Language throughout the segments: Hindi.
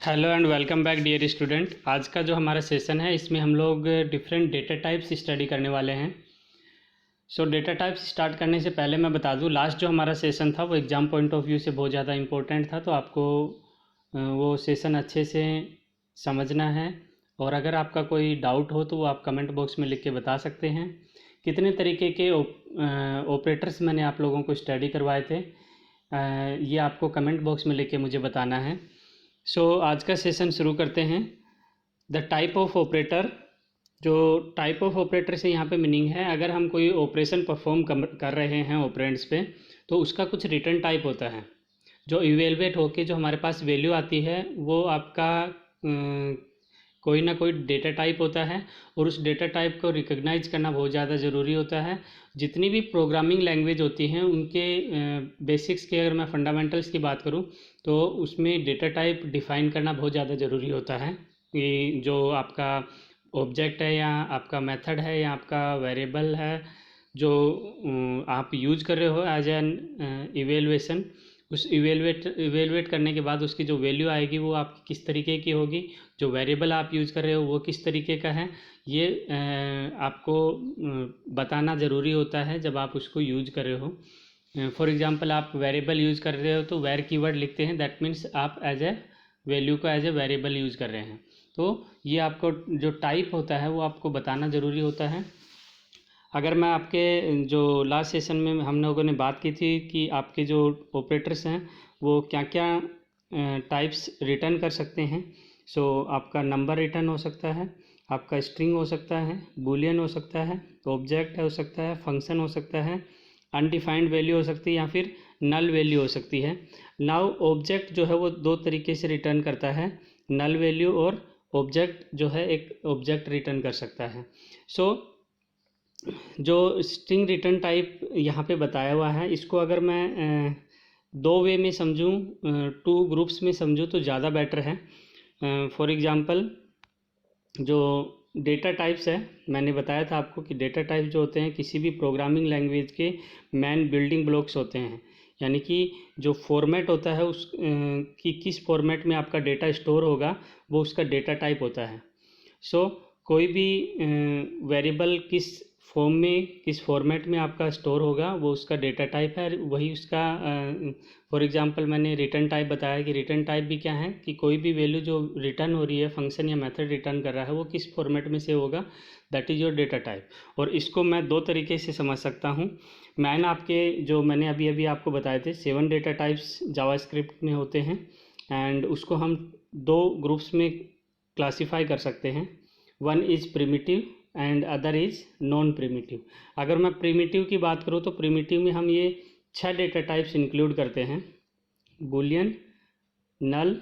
Hello and welcome back dear student. आज का जो हमारा सेशन है इसमें हम लोग डिफरेंट डेटा टाइप्स स्टडी करने वाले हैं। डेटा टाइप्स स्टार्ट करने से पहले मैं बता दूं, लास्ट जो हमारा सेशन था वो एग्ज़ाम पॉइंट ऑफ व्यू से बहुत ज़्यादा इम्पोर्टेंट था, तो आपको वो सेशन अच्छे से समझना है। और अगर आपका कोई डाउट हो तो वो आप कमेंट बॉक्स में लिख के बता सकते हैं। कितने तरीके के ऑपरेटर्स मैंने आप लोगों को स्टडी करवाए थे, ये आपको कमेंट बॉक्स में लिख के मुझे बताना है। आज का सेशन शुरू करते हैं। The type of operator. जो टाइप ऑफ ऑपरेटर से यहाँ पे मीनिंग है, अगर हम कोई ऑपरेशन परफॉर्म कर रहे हैं ऑपरेंड्स पे, तो उसका कुछ रिटर्न टाइप होता है जो इवेलुएट होके जो हमारे पास वैल्यू आती है वो आपका कोई ना कोई डेटा टाइप होता है, और उस डेटा टाइप को रिकॉग्नाइज करना बहुत ज़्यादा ज़रूरी होता है। जितनी भी प्रोग्रामिंग लैंग्वेज होती हैं उनके बेसिक्स के अगर मैं फंडामेंटल्स की बात करूं तो उसमें डेटा टाइप डिफ़ाइन करना बहुत ज़्यादा ज़रूरी होता है कि जो आपका ऑब्जेक्ट है या आपका मेथड है या आपका वेरिएबल है जो आप यूज कर रहे हो एज एन इवेलुएशन, उस इवेलुएट करने के बाद उसकी जो वैल्यू आएगी वो आपकी किस तरीके की होगी, जो वेरिएबल आप यूज़ कर रहे हो वो किस तरीके का है, ये आपको बताना ज़रूरी होता है जब आप उसको यूज कर रहे हो। फॉर एग्जांपल आप वेरिएबल यूज़ कर रहे हो तो वेर कीवर्ड लिखते हैं, दैट मीन्स आप एज ए वैल्यू को एज ए वेरिएबल यूज़ कर रहे हैं। तो ये आपको जो टाइप होता है वो आपको बताना ज़रूरी होता है। अगर मैं आपके जो लास्ट सेशन में हम लोगों ने बात की थी कि आपके जो ऑपरेटर्स हैं वो क्या क्या टाइप्स रिटर्न कर सकते हैं। आपका नंबर रिटर्न हो सकता है, आपका स्ट्रिंग हो सकता है, बूलियन हो सकता है, ऑब्जेक्ट हो सकता है, फंक्शन हो सकता है, अनडिफाइंड वैल्यू हो सकती है या फिर नल वैल्यू हो सकती है। नाउ ऑब्जेक्ट जो है वो दो तरीके से रिटर्न करता है, नल वैल्यू और ऑब्जेक्ट जो है एक ऑब्जेक्ट रिटर्न कर सकता है। जो स्ट्रिंग रिटर्न टाइप यहाँ पे बताया हुआ है, इसको अगर मैं दो वे में समझूँ, टू ग्रुप्स में समझूँ तो ज़्यादा बेटर है। फॉर एग्ज़ाम्पल जो डेटा टाइप्स है, मैंने बताया था आपको कि डेटा टाइप जो होते हैं किसी भी प्रोग्रामिंग लैंग्वेज के मेन बिल्डिंग ब्लॉक्स होते हैं, यानी कि जो फॉर्मेट होता है उस कि किस फॉर्मेट में आपका डेटा स्टोर होगा वो उसका डेटा टाइप होता है। कोई भी वेरिएबल किस फॉर्म में किस फॉर्मेट में आपका स्टोर होगा वो उसका डेटा टाइप है, वही उसका फॉर एग्जांपल मैंने रिटर्न टाइप बताया कि रिटर्न टाइप भी क्या है कि कोई भी वैल्यू जो रिटर्न हो रही है, फंक्शन या मेथड रिटर्न कर रहा है वो किस फॉर्मेट में से होगा, that is your data type. और इसको मैं दो तरीके से समझ सकता हूँ। मैंने अभी अभी आपको बताए थे 7 डेटा टाइप्स जावास्क्रिप्ट में होते हैं, एंड उसको हम दो ग्रुप्स में क्लासीफाई कर सकते हैं। One is primitive and other is non primitive. अगर मैं प्रिमिटिव की बात करूँ तो प्रिमिटिव में हम ये 6 डेटा टाइप्स इंक्लूड करते हैं: boolean, null,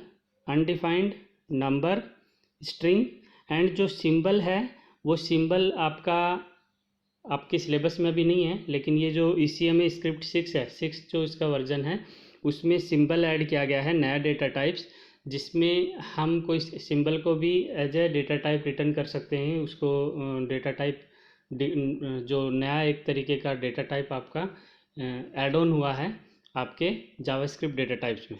undefined, number, string. And जो सिंबल है वो सिंबल आपके सिलेबस में भी नहीं है, लेकिन ये जो ECMA स्क्रिप्ट 6 है, 6 जो इसका वर्जन है उसमें सिंबल ऐड किया गया है, नया डेटा टाइप्स, जिसमें हम कोई सिंबल को भी as a data type return कर सकते हैं। उसको डेटा टाइप जो नया एक तरीके का डेटा टाइप आपका ऐड ऑन हुआ है आपके जावास्क्रिप्ट डेटा टाइप्स में।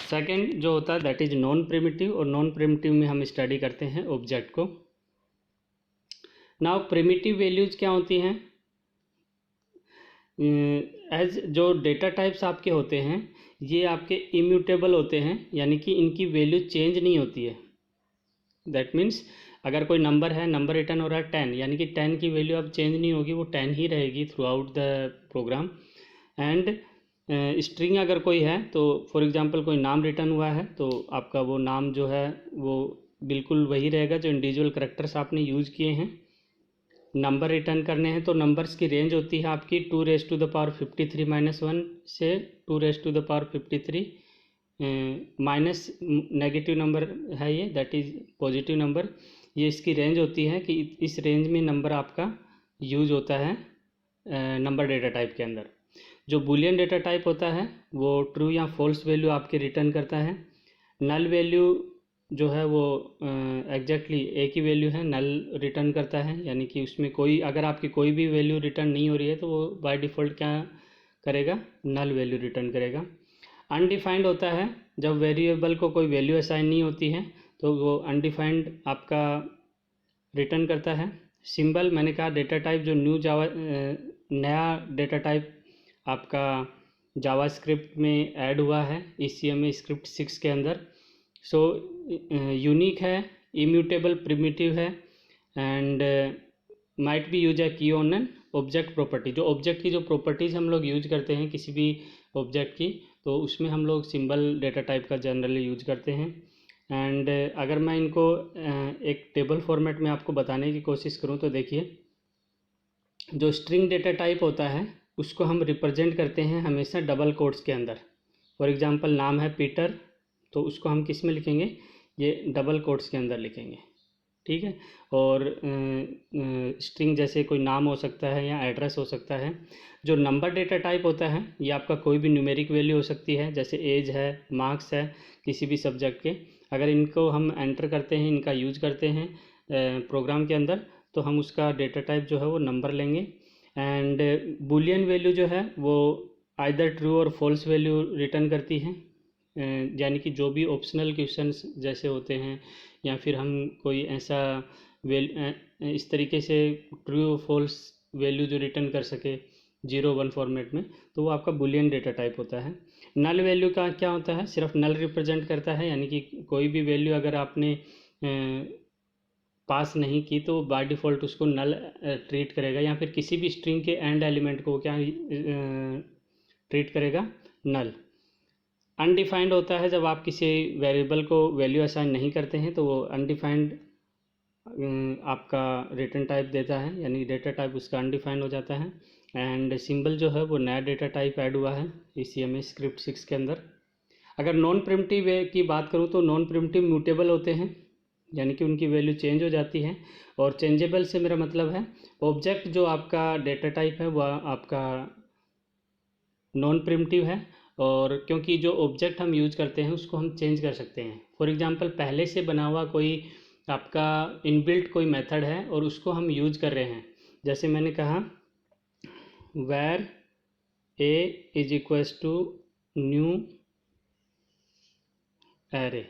सेकंड जो होता है दैट इज़ नॉन प्रिमिटिव, और नॉन प्रिमिटिव में हम स्टडी करते हैं ऑब्जेक्ट को। नाउ प्रिमिटिव वैल्यूज़ क्या होती हैं? एज जो डेटा टाइप्स आपके होते हैं ये आपके इम्यूटेबल होते हैं, यानी कि इनकी वैल्यू चेंज नहीं होती है। दैट मीन्स अगर कोई नंबर है, नंबर रिटर्न हो रहा है 10, यानी कि 10 की वैल्यू अब चेंज नहीं होगी, वो 10 ही रहेगी throughout the program. And string अगर कोई है तो फॉर एग्जांपल कोई नाम रिटर्न हुआ है तो आपका वो नाम जो है वो बिल्कुल वही रहेगा जो इंडिविजुअल करेक्टर्स आपने यूज़ किए हैं। नंबर रिटर्न करने हैं तो नंबर्स की रेंज होती है आपकी 2⁻53 - 1 से 2⁻53 माइनस नेगेटिव नंबर है ये, दैट इज़ पॉजिटिव नंबर। ये इसकी रेंज होती है कि इस रेंज में नंबर आपका यूज होता है नंबर डेटा टाइप के अंदर। जो बूलियन डेटा टाइप होता है वो ट्रू या फॉल्स वैल्यू आपके रिटर्न करता है। नल वैल्यू जो है वो एग्जैक्टली एक ही वैल्यू है, नल रिटर्न करता है, यानी कि उसमें कोई अगर आपकी कोई भी वैल्यू रिटर्न नहीं हो रही है तो वो बाय डिफ़ॉल्ट क्या करेगा, नल वैल्यू रिटर्न करेगा। अनडिफाइंड होता है जब वेरिएबल को कोई वैल्यू असाइन नहीं होती है तो वो अनडिफाइंड आपका रिटर्न करता है। सिंबल मैंने कहा डेटा टाइप जो नया डेटा टाइप आपका जावास्क्रिप्ट में ऐड हुआ है ECMA स्क्रिप्ट 6 के अंदर। सो यूनिक है, इम्यूटेबल प्रिमिटिव है एंड माइट बी यूज ए की ऑन एन ऑब्जेक्ट प्रॉपर्टी। जो ऑब्जेक्ट की जो प्रॉपर्टीज़ हम लोग यूज करते हैं किसी भी ऑब्जेक्ट की, तो उसमें हम लोग सिंबल डेटा टाइप का जनरली यूज करते हैं। एंड अगर मैं इनको एक टेबल फॉर्मेट में आपको बताने की कोशिश करूं तो देखिए, जो स्ट्रिंग डेटा टाइप होता है उसको हम रिप्रेजेंट करते हैं हमेशा डबल कोट्स के अंदर। फॉर एग्जांपल नाम है पीटर, तो उसको हम किस में लिखेंगे, ये डबल कोट्स के अंदर लिखेंगे, ठीक है। और स्ट्रिंग जैसे कोई नाम हो सकता है या एड्रेस हो सकता है। जो नंबर डेटा टाइप होता है ये आपका कोई भी न्यूमेरिक वैल्यू हो सकती है, जैसे एज है, मार्क्स है, किसी भी सब्जेक्ट के। अगर इनको हम एंटर करते हैं, इनका यूज करते हैं प्रोग्राम के अंदर, तो हम उसका डेटा टाइप जो है वो नंबर लेंगे। एंड बुलियन वैल्यू जो है वो आइदर ट्रू और फॉल्स वैल्यू रिटर्न करती है, यानी कि जो भी ऑप्शनल क्वेश्चंस जैसे होते हैं या फिर हम कोई ऐसा इस तरीके से ट्रू फॉल्स वैल्यू जो रिटर्न कर सके 0-1 फॉर्मेट में, तो वो आपका बुलियन डेटा टाइप होता है। नल वैल्यू का क्या होता है, सिर्फ नल रिप्रेजेंट करता है, यानी कि कोई भी वैल्यू अगर आपने पास नहीं की तो बाय डिफ़ॉल्ट उसको नल ट्रीट करेगा, या फिर किसी भी स्ट्रिंग के एंड एलिमेंट को क्या ट्रीट करेगा, नल। अनडिफाइंड होता है जब आप किसी वेरिएबल को वैल्यू असाइन नहीं करते हैं, तो वो अनडिफाइंड आपका रिटर्न टाइप देता है, यानी डेटा टाइप उसका अनडिफाइंड हो जाता है। एंड सिंबल जो है वो नया डेटा टाइप ऐड हुआ है ECMA स्क्रिप्ट 6 के अंदर। अगर नॉन प्रिमिटिव की बात करूँ तो नॉन प्रिमिटिव म्यूटेबल होते हैं, यानी कि उनकी वैल्यू चेंज हो जाती है। और चेंजेबल से मेरा मतलब है ऑब्जेक्ट जो आपका डेटा टाइप है वह आपका नॉन प्रिमिटिव है, और क्योंकि जो ऑब्जेक्ट हम यूज करते हैं उसको हम चेंज कर सकते हैं। फॉर एग्जांपल पहले से बना हुआ कोई आपका इनबिल्ट कोई मेथड है और उसको हम यूज कर रहे हैं, जैसे मैंने कहा where a is equals to new array,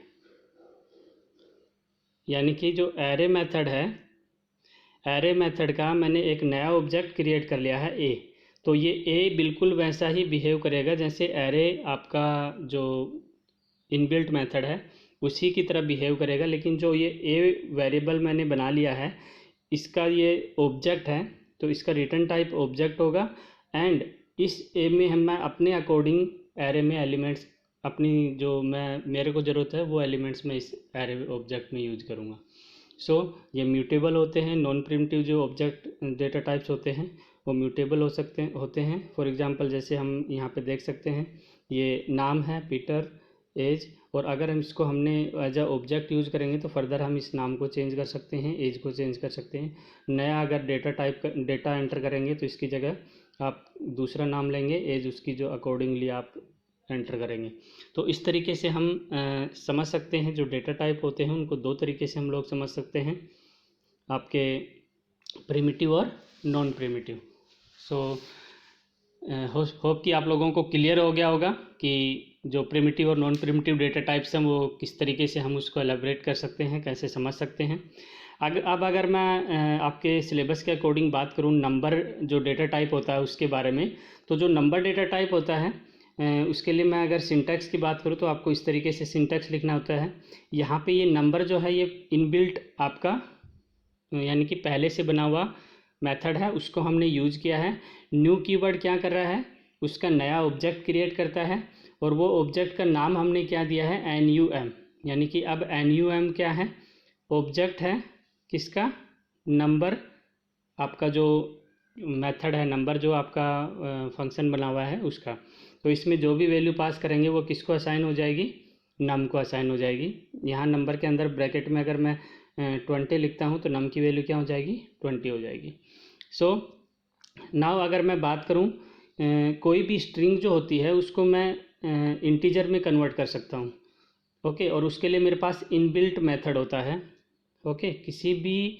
यानी कि जो एरे मेथड है, एरे मेथड का मैंने एक नया ऑब्जेक्ट क्रिएट कर लिया है ए, तो ये ए बिल्कुल वैसा ही बिहेव करेगा जैसे एरे आपका जो इनबिल्ट मेथड है उसी की तरह बिहेव करेगा। लेकिन जो ये ए वेरिएबल मैंने बना लिया है इसका ये ऑब्जेक्ट है, तो इसका रिटर्न टाइप ऑब्जेक्ट होगा। एंड इस ए में मैं अपने अकॉर्डिंग एरे में एलिमेंट्स अपनी जो मेरे को ज़रूरत है वो एलिमेंट्स में इस एरे ऑब्जेक्ट में यूज करूँगा। सो ये म्यूटेबल होते हैं। नॉन प्रिमिटिव जो ऑब्जेक्ट डेटा टाइप्स होते हैं वो म्यूटेबल होते हैं। फॉर एग्जांपल जैसे हम यहाँ पे देख सकते हैं, ये नाम है पीटर, एज, और अगर हम इसको हमने एज अ ऑब्जेक्ट यूज़ करेंगे तो फर्दर हम इस नाम को चेंज कर सकते हैं, एज को चेंज कर सकते हैं। नया अगर डेटा एंटर करेंगे तो इसकी जगह आप दूसरा नाम लेंगे, एज उसकी जो अकॉर्डिंगली आप एंटर करेंगे। तो इस तरीके से हम समझ सकते हैं जो डेटा टाइप होते हैं उनको दो तरीके से हम लोग समझ सकते हैं, आपके प्रिमिटिव और नॉन प्रिमिटिव। सो होप कि आप लोगों को क्लियर हो गया होगा कि जो प्रिमिटिव और नॉन प्रिमिटिव डेटा टाइप्स हैं वो किस तरीके से हम उसको एलेबरेट कर सकते हैं, कैसे समझ सकते हैं। अब अगर मैं आपके सिलेबस के अकॉर्डिंग बात करूं नंबर जो डेटा टाइप होता है उसके बारे में, तो जो नंबर डेटा टाइप होता है उसके लिए मैं अगर सिंटैक्स की बात करूं तो आपको इस तरीके से सिंटैक्स लिखना होता है। यहाँ पे ये नंबर जो है ये इनबिल्ट आपका यानी कि पहले से बना हुआ मेथड है, उसको हमने यूज़ किया है। न्यू कीवर्ड क्या कर रहा है, उसका नया ऑब्जेक्ट क्रिएट करता है, और वो ऑब्जेक्ट का नाम हमने क्या दिया है, NUM, यानी कि अब NUM क्या है, ऑब्जेक्ट है किसका, नंबर, आपका जो मेथड है नंबर जो आपका फंक्शन बना हुआ है उसका। तो इसमें जो भी वैल्यू पास करेंगे वो किसको असाइन हो जाएगी, नम को असाइन हो जाएगी। यहाँ नंबर के अंदर ब्रैकेट में अगर मैं 20 लिखता हूँ तो नम की वैल्यू क्या हो जाएगी, 20 हो जाएगी। सो नाउ अगर मैं बात करूँ कोई भी स्ट्रिंग जो होती है उसको मैं इंटीजर में कन्वर्ट कर सकता हूँ, ओके, और उसके लिए मेरे पास इनबिल्ट मेथड होता है, ओके। किसी भी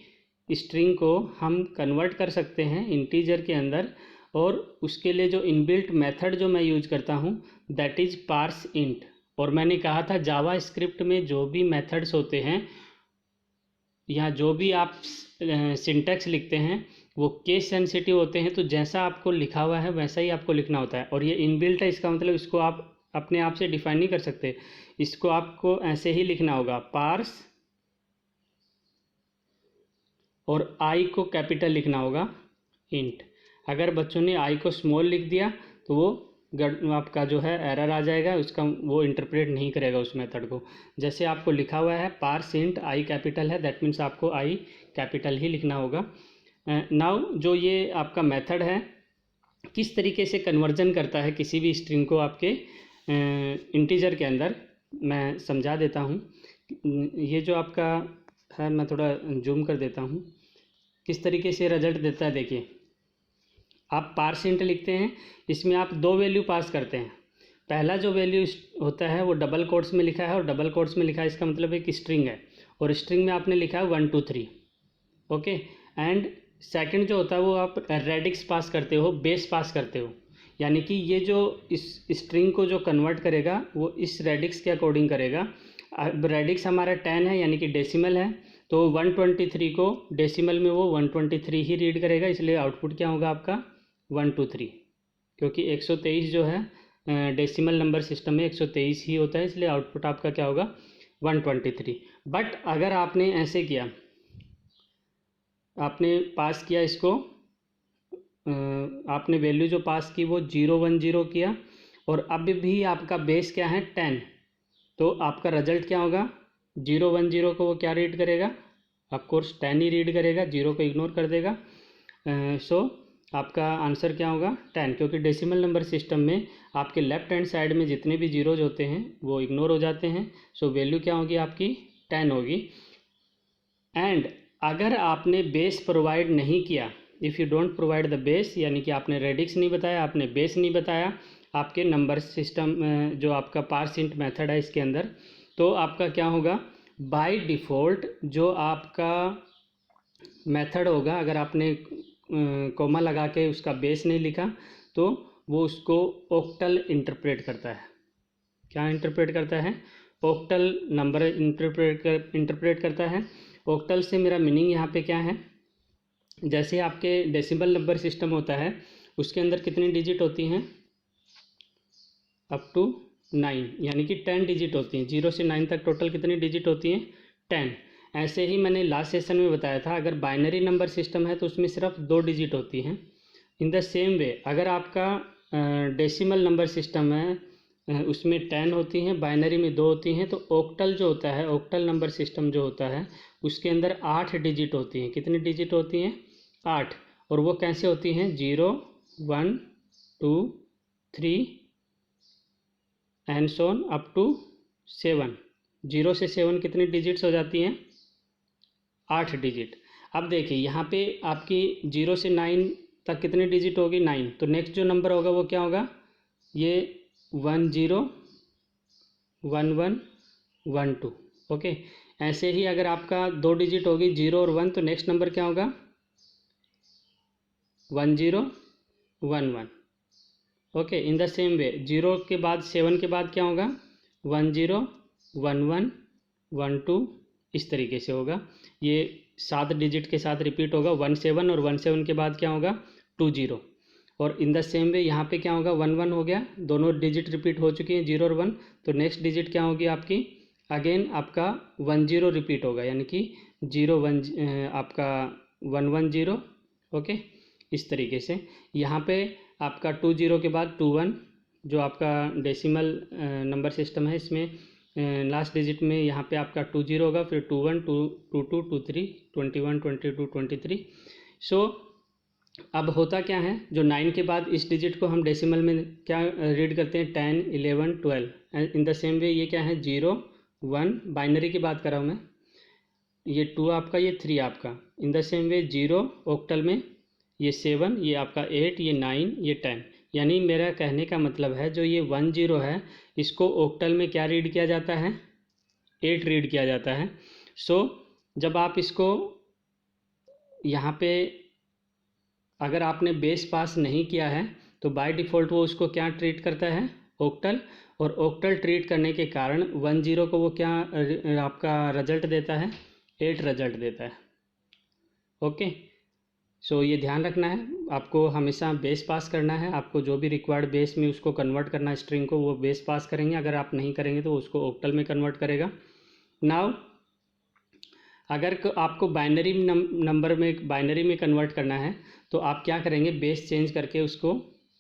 स्ट्रिंग को हम कन्वर्ट कर सकते हैं इंटीजर के अंदर, और उसके लिए जो इनबिल्ट मेथड जो मैं यूज करता हूँ दैट इज़ पार्स इंट, और मैंने कहा था जावा स्क्रिप्ट में जो भी मेथड्स होते हैं या जो भी आप सिंटैक्स लिखते हैं वो केस सेंसिटिव होते हैं, तो जैसा आपको लिखा हुआ है वैसा ही आपको लिखना होता है। और ये इनबिल्ट है, इसका मतलब इसको आप अपने आप से डिफाइन नहीं कर सकते, इसको आपको ऐसे ही लिखना होगा, पार्स, और आई को कैपिटल लिखना होगा, इंट। अगर बच्चों ने आई को स्मॉल लिख दिया तो वो आपका जो है एरर आ जाएगा, उसका वो इंटरप्रेट नहीं करेगा उस मेथड को। जैसे आपको लिखा हुआ है पार्स इंट आई कैपिटल है, दैट मीन्स आपको आई कैपिटल ही लिखना होगा। नाउ जो ये आपका मेथड है किस तरीके से कन्वर्जन करता है किसी भी स्ट्रिंग को आपके इंटीजर के अंदर, मैं समझा देता हूँ। ये जो आपका है, मैं थोड़ा जूम कर देता हूँ, किस तरीके से रिजल्ट देता है। देखिए, आप पार्स इंट लिखते हैं, इसमें आप दो वैल्यू पास करते हैं। पहला जो वैल्यू होता है वो डबल कोट्स में लिखा है, और डबल कोट्स में लिखा है इसका मतलब एक स्ट्रिंग है, और स्ट्रिंग में आपने लिखा है 1 2 3, ओके। एंड सेकंड जो होता है वो आप रेडिक्स पास करते हो, बेस पास करते हो, यानी कि ये जो इस स्ट्रिंग को जो कन्वर्ट करेगा वो इस रेडिक्स के अकॉर्डिंग करेगा। अब रेडिक्स हमारा 10 है, यानी कि डेसिमल है, तो 123 को डेसिमल में वो 123 ही रीड करेगा, इसलिए आउटपुट क्या होगा आपका 123, क्योंकि 123 जो है डेसिमल नंबर सिस्टम में 123 ही होता है, इसलिए आउटपुट आपका क्या होगा 123। बट अगर आपने ऐसे किया, आपने पास किया इसको, आपने वैल्यू जो पास की वो 0 1 0 किया, और अब भी आपका बेस क्या है 10, तो आपका रिजल्ट क्या होगा 0 1 0 को वो क्या रीड करेगा, ऑफकोर्स 10 ही रीड करेगा, 0 को इग्नोर कर देगा। सो आपका आंसर क्या होगा 10, क्योंकि डेसिमल नंबर सिस्टम में आपके लेफ्ट हैंड साइड में जितने भी जीरोज होते हैं वो इग्नोर हो जाते हैं। सो वैल्यू क्या होगी आपकी 10 होगी। एंड अगर आपने बेस प्रोवाइड नहीं किया, if you don't provide the base, यानी कि आपने रेडिक्स नहीं बताया, आपने बेस नहीं बताया आपके नंबर सिस्टम जो आपका पार्स इंट मेथड है इसके अंदर, तो आपका क्या होगा बाय डिफ़ॉल्ट जो आपका मेथड होगा, अगर आपने कोमा लगा के उसका बेस नहीं लिखा तो वो उसको ऑक्टल इंटरप्रेट करता है। क्या इंटरप्रेट करता है, ऑक्टल नंबर इंटरप्रेट करता है। ऑक्टल से मेरा मीनिंग यहाँ पे क्या है, जैसे आपके डेसिमल नंबर सिस्टम होता है उसके अंदर कितनी डिजिट होती हैं, अप टू 9, यानी कि 10 डिजिट होती हैं, 0 से 9 तक टोटल कितनी डिजिट होती हैं 10। ऐसे ही मैंने लास्ट सेशन में बताया था, अगर बाइनरी नंबर सिस्टम है तो उसमें सिर्फ 2 डिजिट होती हैं। इन द सेम वे अगर आपका डेसिमल नंबर सिस्टम है उसमें 10 होती हैं, बाइनरी में 2 होती हैं, तो ऑक्टल जो होता है, ऑक्टल नंबर सिस्टम जो होता है उसके अंदर 8 डिजिट होती हैं। कितनी डिजिट होती हैं 8, और वो कैसे होती हैं 0 1 2 3 and so on up to 7। 0 से 7 कितनी डिजिट्स हो जाती हैं 8 डिजिट। अब देखिए यहाँ पे आपकी 0 से 9 तक कितनी डिजिट होगी 9, तो नेक्स्ट जो नंबर होगा वो क्या होगा ये 1 0 1 1 1 2, ओके। ऐसे ही अगर आपका 2 डिजिट होगी 0 और 1, तो नेक्स्ट नंबर क्या होगा 1 0 1 1, okay. In the same way 0 के बाद 7 के बाद क्या होगा 1 0 1 1 1 2, इस तरीके से होगा। ये 7 डिजिट के साथ रिपीट होगा 1 7, और 1 7 के बाद क्या होगा 2 0, और इन द सेम वे यहाँ पे क्या होगा 1 1 हो गया, दोनों डिजिट रिपीट हो चुकी हैं 0 और 1, तो नेक्स्ट डिजिट क्या होगी आपकी अगेन आपका 1 0 रिपीट होगा, यानी कि 0 1 आपका 1 1 0, ओके। इस तरीके से यहाँ पे आपका 2 0 के बाद 2 1, जो आपका डेसिमल नंबर सिस्टम है इसमें लास्ट डिजिट में यहाँ पे आपका 2 0 होगा, फिर 2 1 2 2 2 2 3 21 22 23। सो अब होता क्या है, जो 9 के बाद इस डिजिट को हम डेसिमल में क्या रीड करते हैं 10 11 12। इन द सेम वे ये क्या है 0 1, बाइनरी की बात कर रहा हूँ मैं, ये 2 आपका ये 3 आपका। In the same way 0 octal में ये 7, ये आपका 8, ये 9, ये 10। यानी मेरा कहने का मतलब है जो ये 1 0 है इसको ऑक्टल में क्या रीड किया जाता है 8 रीड किया जाता है। सो जब आप इसको यहाँ पे अगर आपने बेस पास नहीं किया है तो बाय डिफ़ॉल्ट वो उसको क्या ट्रीट करता है ऑक्टल, और ऑक्टल ट्रीट करने के कारण 10 को वो क्या आपका रिजल्ट देता है, 8 रिजल्ट देता है। ओके, सो ये ध्यान रखना है, आपको हमेशा बेस पास करना है। आपको जो भी रिक्वायर्ड बेस में उसको कन्वर्ट करना है स्ट्रिंग को, वो बेस पास करेंगे। अगर आप नहीं करेंगे तो उसको ऑक्टल में कन्वर्ट करेगा। नाउ अगर आपको बाइनरी में कन्वर्ट करना है तो आप क्या करेंगे, बेस चेंज करके उसको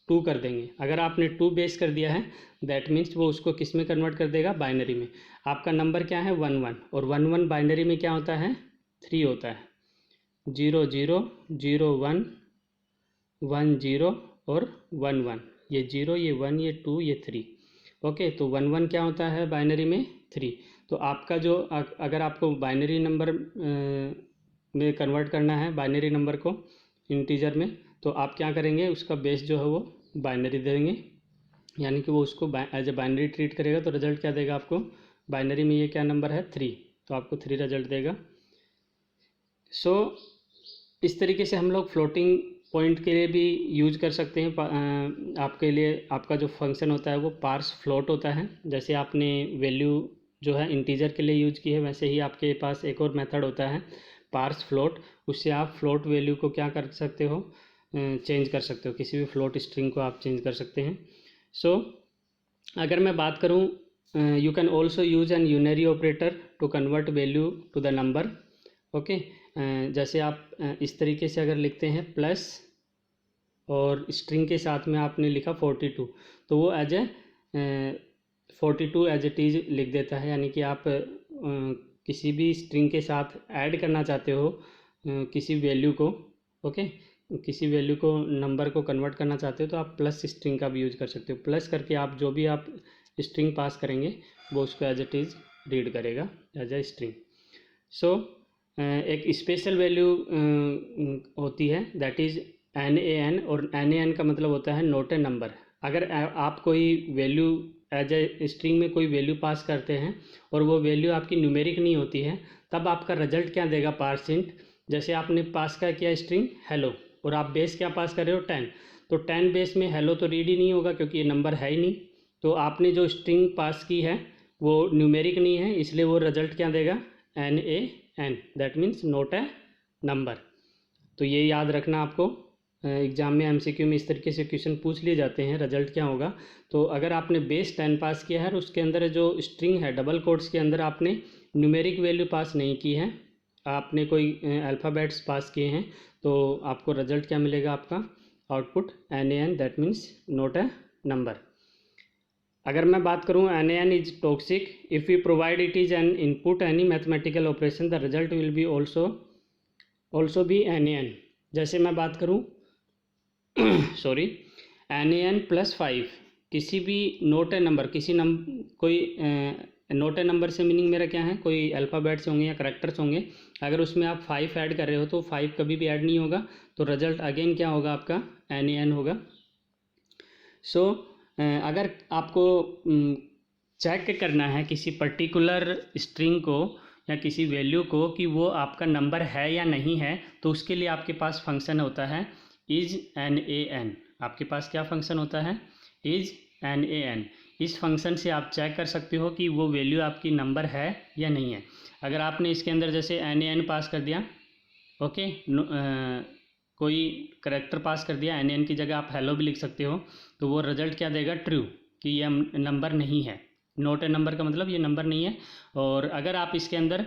2 कर देंगे। अगर आपने 2 बेस कर दिया है दैट मीन्स वो उसको किस में कन्वर्ट कर देगा, बाइनरी में। आपका नंबर क्या है 1 1, और 1 1 बाइनरी में क्या होता है, 3 होता है। 0 0 0 1 1 0 और 1 1, ये 0 ये 1 ये 2 ये 3। ओके, तो 1 1 क्या होता है बाइनरी में, 3। तो आपका जो अगर आपको बाइनरी नंबर में कन्वर्ट करना है, बाइनरी नंबर को इंटीजर में, तो आप क्या करेंगे, उसका बेस जो है वो बाइनरी देंगे, यानी कि वो उसको एज ए बाइनरी ट्रीट करेगा। तो रिजल्ट क्या देगा आपको, बाइनरी में ये क्या नंबर है 3, तो आपको 3 रिजल्ट देगा। सो इस तरीके से हम लोग फ्लोटिंग पॉइंट के लिए भी यूज कर सकते हैं। आपके लिए आपका जो फंक्शन होता है वो पार्स फ्लोट होता है। जैसे आपने वैल्यू जो है इंटीजर के लिए यूज की है, वैसे ही आपके पास एक और मेथड होता है पार्स फ्लोट। उससे आप फ्लोट वैल्यू को क्या कर सकते हो, चेंज कर सकते हो, किसी भी फ्लोट स्ट्रिंग को आप चेंज कर सकते हैं। सो अगर मैं बात करूं, you can also use an unary operator to convert value to the number. Okay, जैसे आप इस तरीके से अगर लिखते हैं प्लस और स्ट्रिंग के साथ में आपने लिखा 42, तो वो as a 42 as it is लिख देता है। यानी कि आप किसी भी स्ट्रिंग के साथ ऐड करना चाहते हो किसी वैल्यू को, ओके, किसी वैल्यू को नंबर को कन्वर्ट करना चाहते हो तो आप प्लस स्ट्रिंग का भी यूज कर सकते हो। प्लस करके आप जो भी आप स्ट्रिंग पास करेंगे वो उसको एज इट इज़ रीड करेगा एज ए स्ट्रिंग। सो एक स्पेशल वैल्यू होती है दैट इज़ NaN, और NaN का मतलब होता है नोट ए नंबर। अगर आप कोई वैल्यू एज ए स्ट्रिंग में कोई वैल्यू पास करते हैं और वो वैल्यू आपकी न्यूमेरिक नहीं होती है, तब आपका रिजल्ट क्या देगा, पार्सेंट। जैसे आपने पास क्या किया स्ट्रिंग हेलो, और आप बेस क्या पास कर रहे हो 10, तो 10 बेस में हेलो तो रीड ही नहीं होगा क्योंकि ये नंबर है ही नहीं। तो आपने जो स्ट्रिंग पास की है वो न्यूमेरिक नहीं है, इसलिए वो रिजल्ट क्या देगा, NaN, that means not a number. तो ये याद रखना आपको, एग्ज़ाम में MCQ में इस तरीके से क्वेश्चन पूछ लिए जाते हैं, रिजल्ट क्या होगा। तो अगर आपने बेस 10 पास किया है और उसके अंदर जो स्ट्रिंग है डबल कोट्स के अंदर आपने न्यूमेरिक वैल्यू पास नहीं की है, आपने कोई अल्फ़ाबेट्स पास किए हैं, तो आपको रिजल्ट क्या मिलेगा, आपका output NaN, that means not a number. अगर मैं बात करूं NaN is toxic if we provide it is an input any mathematical operation the result will be also be NaN। जैसे मैं बात करूं सॉरी NaN +5, किसी भी नोट ए नंबर, कोई नोट ए नंबर से मीनिंग मेरा क्या है, कोई अल्फ़ाबेट्स होंगे या करैक्टर्स होंगे, अगर उसमें आप 5 ऐड कर रहे हो तो 5 कभी भी ऐड नहीं होगा, तो रिजल्ट अगेन क्या होगा, आपका NaN होगा। सो अगर आपको चेक करना है किसी पर्टिकुलर स्ट्रिंग को या किसी वैल्यू को कि वो आपका नंबर है या नहीं है, तो उसके लिए आपके पास फंक्शन होता है इज NaN। आपके पास क्या फंक्शन होता है, इज NaN। इस फंक्शन से आप चेक कर सकते हो कि वो वैल्यू आपकी नंबर है या नहीं है। अगर आपने इसके अंदर जैसे NaN पास कर दिया, ओके, कोई करेक्टर पास कर दिया, NaN की जगह आप हेलो भी लिख सकते हो, तो वो रिजल्ट क्या देगा, ट्रू, कि यह नंबर नहीं है। नोट ए नंबर का मतलब ये नंबर नहीं है। और अगर आप इसके अंदर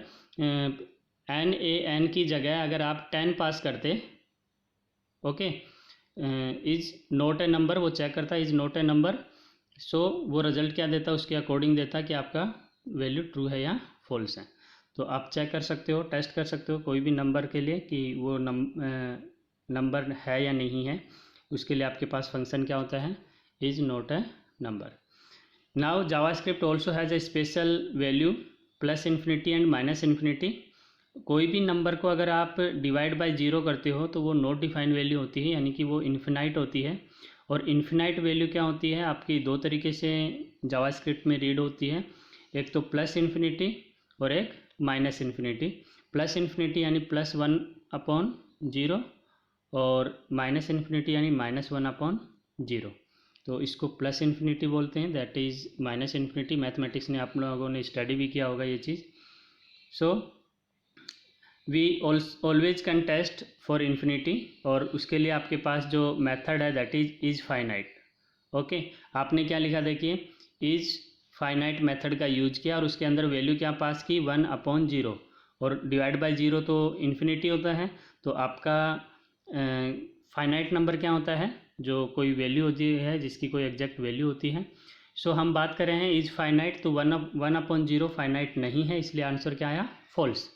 NaN की जगह अगर आप 10 पास करते, okay, is note a number, वो चेक करता है इज नोट ए नंबर, सो वो रिजल्ट क्या देता है, उसके अकॉर्डिंग देता है कि आपका वैल्यू ट्रू है या फॉल्स है। तो आप चेक कर सकते हो, टेस्ट कर सकते हो कोई भी नंबर के लिए कि वो नंबर है या नहीं है। उसके लिए आपके पास फंक्शन क्या होता है, is note a number. Now JavaScript also has a special value +∞ and -∞। कोई भी नंबर को अगर आप डिवाइड बाय 0 करते हो तो वो नॉट डिफाइंड वैल्यू होती है, यानी कि वो इन्फिनाइट होती है। और इन्फिनाइट वैल्यू क्या होती है, आपकी 2 तरीके से जावास्क्रिप्ट में रीड होती है, एक तो +∞ और एक -∞। +∞ यानी +1/0 और -∞ यानी -1/0। तो इसको प्लस इन्फिनिटी बोलते हैं, that is minus infinity. Mathematics ने आप लोगों ने स्टडी भी किया होगा ये चीज़। So we always can test for infinity, और उसके लिए आपके पास जो मेथड है दैट इज़ फाइनाइट। ओके, आपने क्या लिखा देखिए, इज़ फाइनाइट मेथड का यूज किया और उसके अंदर वैल्यू क्या पास की, 1/0, और डिवाइड बाय 0 तो इन्फिनिटी होता है। तो आपका फाइनाइट नंबर क्या होता है, जो कोई वैल्यू होती है जिसकी कोई एग्जैक्ट वैल्यू होती है। सो हम बात कर रहे हैं इज़ फाइनाइट, तो 1/0 फाइनाइट नहीं है, इसलिए आंसर क्या आया, फॉल्स।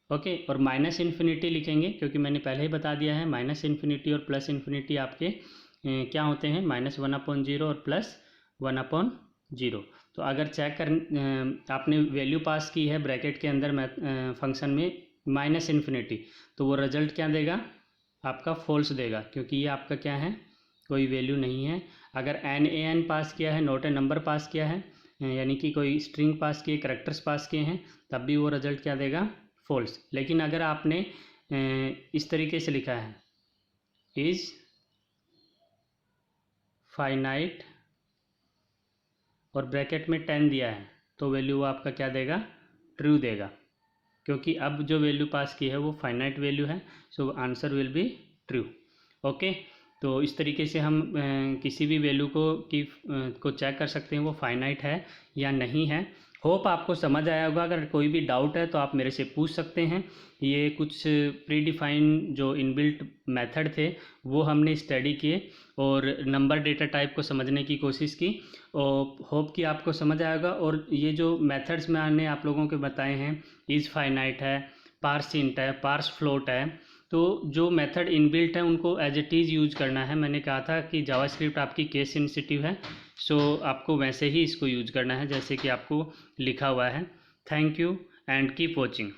ओके, और माइनस इन्फिनिटी लिखेंगे क्योंकि मैंने पहले ही बता दिया है माइनस इन्फिनिटी और प्लस इन्फिनिटी आपके क्या होते हैं, -1/0 और +1/0। तो अगर चेक कर आपने वैल्यू पास की है ब्रैकेट के अंदर फंक्शन में माइनस इन्फिनिटी, तो वो रिजल्ट क्या देगा, आपका फॉल्स देगा, क्योंकि ये आपका क्या है, कोई वैल्यू नहीं है। अगर NaN पास किया है, नोट ए नंबर पास किया है, यानी कि कोई स्ट्रिंग पास किए, करेक्टर्स पास किए हैं, तब भी वो रिजल्ट क्या देगा, फॉल्स। लेकिन अगर आपने इस तरीके से लिखा है, इज़ फाइनाइट और ब्रैकेट में 10 दिया है, तो वैल्यू वो आपका क्या देगा, ट्रू देगा, क्योंकि अब जो वैल्यू पास की है वो फाइनाइट वैल्यू है। So answer will be true. Okay, तो इस तरीके से हम किसी भी वैल्यू को चेक कर सकते हैं वो फाइनाइट है या नहीं है। होप आपको समझ आया होगा। अगर कोई भी डाउट है तो आप मेरे से पूछ सकते हैं। ये कुछ प्री डिफाइन जो इनबिल्ट मेथड थे वो हमने स्टडी किए और नंबर डेटा टाइप को समझने की कोशिश की, और होप कि आपको समझ आएगा। और ये जो मेथड्स मैंने आप लोगों को बताए हैं, इज़ फाइनाइट है, पार्स इंट है, पार्स फ्लोट है, तो जो मेथड इनबिल्ट है उनको एज इट इज़ यूज करना है। मैंने कहा था कि जावास्क्रिप्ट आपकी केस सेंसिटिव है, सो आपको वैसे ही इसको यूज करना है जैसे कि आपको लिखा हुआ है। Thank you and keep watching.